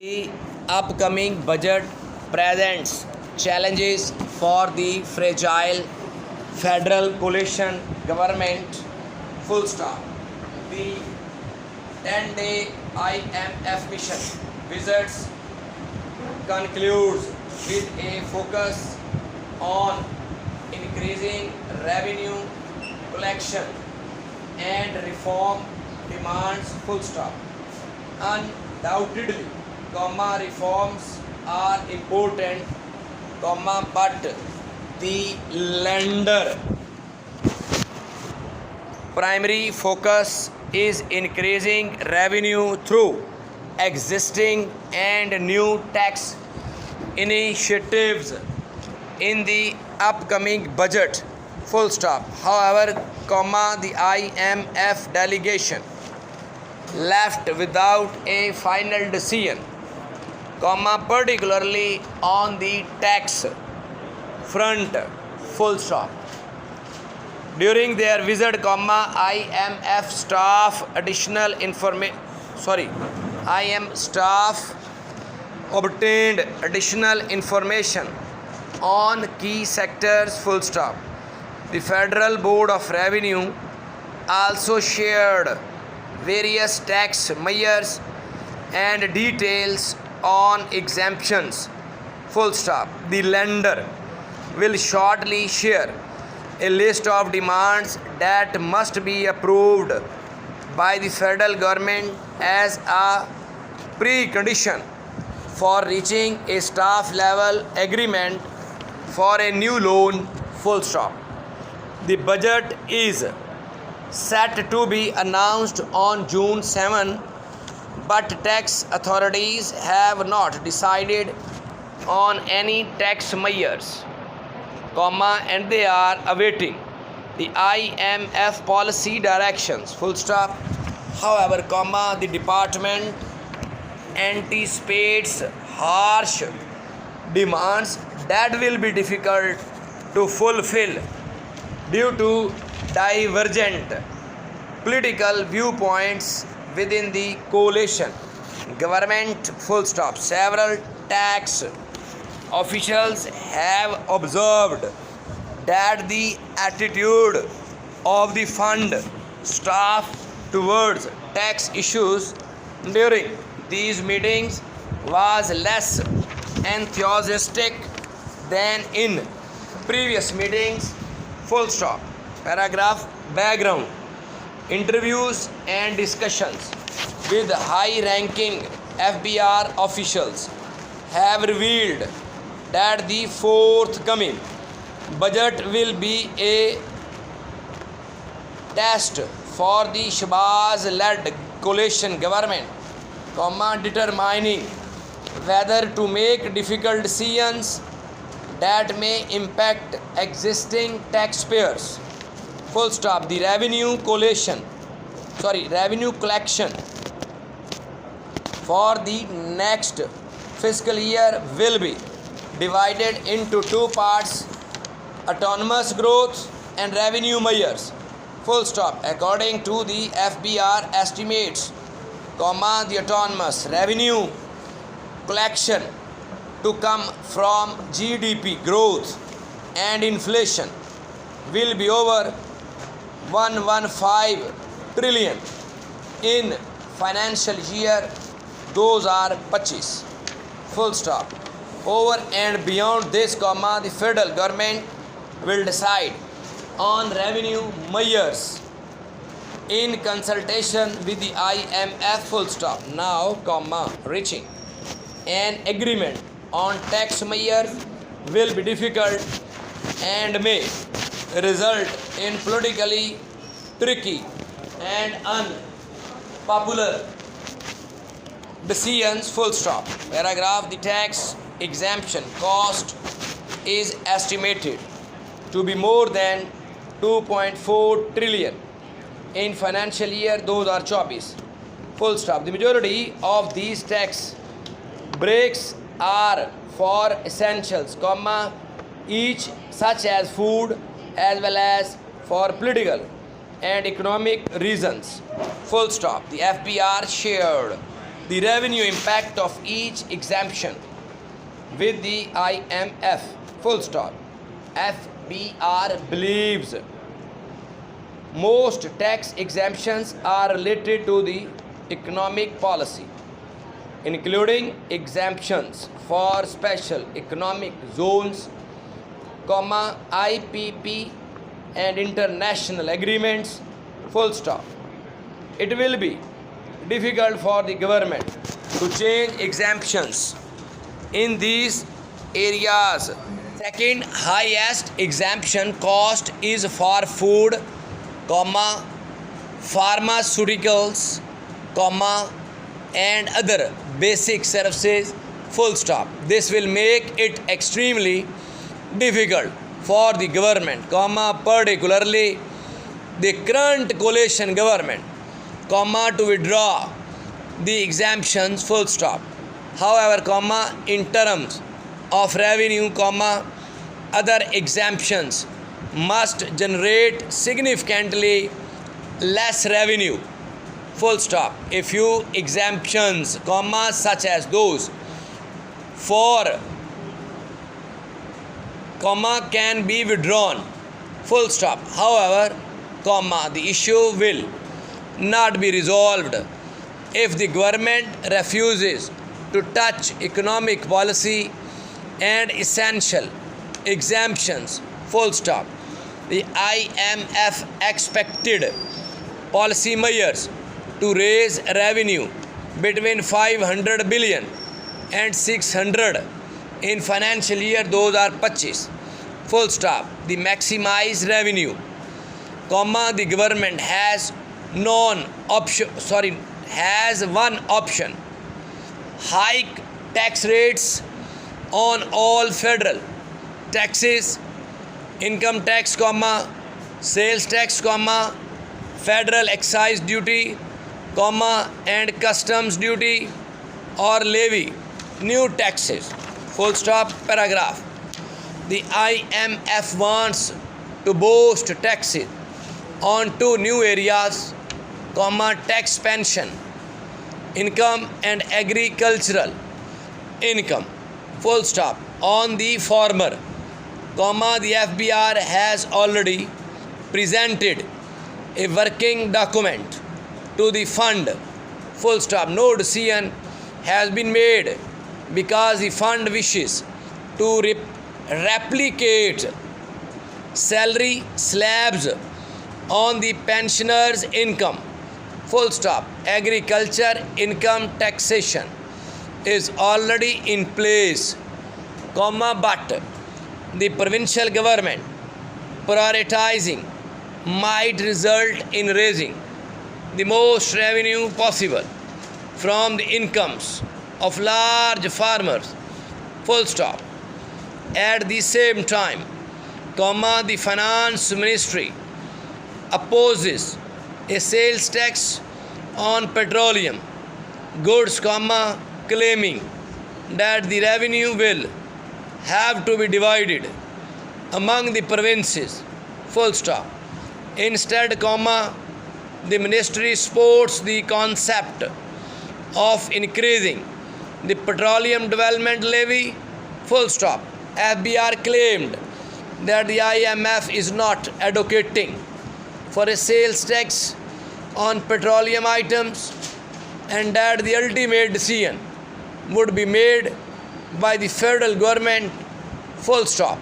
The upcoming budget presents challenges for the fragile federal coalition government. Full stop. The 10-day IMF mission visits concludes with a focus on increasing revenue collection and reform demands. Full stop. Undoubtedly, reforms are important, but the lender primary focus is increasing revenue through existing and new tax initiatives in the upcoming budget. Full stop. However, the IMF delegation left without a final decision, particularly on the tax front. Full stop. During their visit, IMF staff obtained additional information on key sectors. Full stop. The Federal Board of Revenue also shared various tax measures and details on exemptions. Full stop. The lender will shortly share a list of demands that must be approved by the federal government as a precondition for reaching a staff level agreement for a new loan. Full stop. The budget is set to be announced on June 7, but tax authorities have not decided on any tax measures, and they are awaiting the IMF policy directions. Full stop. However, the department anticipates harsh demands that will be difficult to fulfill due to divergent political viewpoints within the coalition government. Full stop. Several tax officials have observed that the attitude of the fund staff towards tax issues during these meetings was less enthusiastic than in previous meetings. Full stop. Paragraph. Background. Interviews and discussions with high-ranking FBR officials have revealed that the forthcoming budget will be a test for the Shahbaz-led coalition government, determining whether to make difficult decisions that may impact existing taxpayers. Full stop. The revenue collection for the next fiscal year will be divided into two parts: autonomous growth and revenue measures. Full stop. According to the FBR estimates, the autonomous revenue collection to come from GDP growth and inflation will be over 115 trillion in financial year 2025. Full stop. Over and beyond this, the federal government will decide on revenue measures in consultation with the IMF. Full stop. Now, reaching an agreement on tax measures will be difficult and may result in politically tricky and unpopular decisions. Full stop. Paragraph. The tax exemption cost is estimated to be more than 2.4 trillion in financial year 2024. Full stop. The majority of these tax breaks are for essentials, each such as food, as well as for political and economic reasons. Full stop. The FBR shared the revenue impact of each exemption with the IMF, full stop. FBR believes most tax exemptions are related to the economic policy, including exemptions for special economic zones, IPP and international agreements, full stop. It will be difficult for the government to change exemptions in these areas. Second highest exemption cost is for food, pharmaceuticals, and other basic services, full stop. This will make it extremely difficult for the government, particularly the current coalition government, to withdraw the exemptions, full stop. However, in terms of revenue, other exemptions must generate significantly less revenue, full stop. A few exemptions, such as those for, can be withdrawn, full stop. However, the issue will not be resolved if the government refuses to touch economic policy and essential exemptions, full stop. The IMF expected policy measures to raise revenue between 500 billion and 600 in financial year 2025, full stop. The maximized revenue, the government has one option: hike tax rates on all federal taxes, income tax, sales tax, federal excise duty, and customs duty, or levy new taxes, full stop. Paragraph. The IMF wants to boost taxes on two new areas, tax pension income and agricultural income, full stop. On the former, the FBR has already presented a working document to the fund, full stop. No decision has been made because the fund wishes to replicate salary slabs on the pensioners' income, full stop. Agriculture income taxation is already in place, but the provincial government prioritizing might result in raising the most revenue possible from the incomes of large farmers, full stop. At the same time, the finance ministry opposes a sales tax on petroleum goods, claiming that the revenue will have to be divided among the provinces, full stop. Instead, the ministry supports the concept of increasing the petroleum development levy, full stop. FBR claimed that the IMF is not advocating for a sales tax on petroleum items and that the ultimate decision would be made by the federal government, full stop.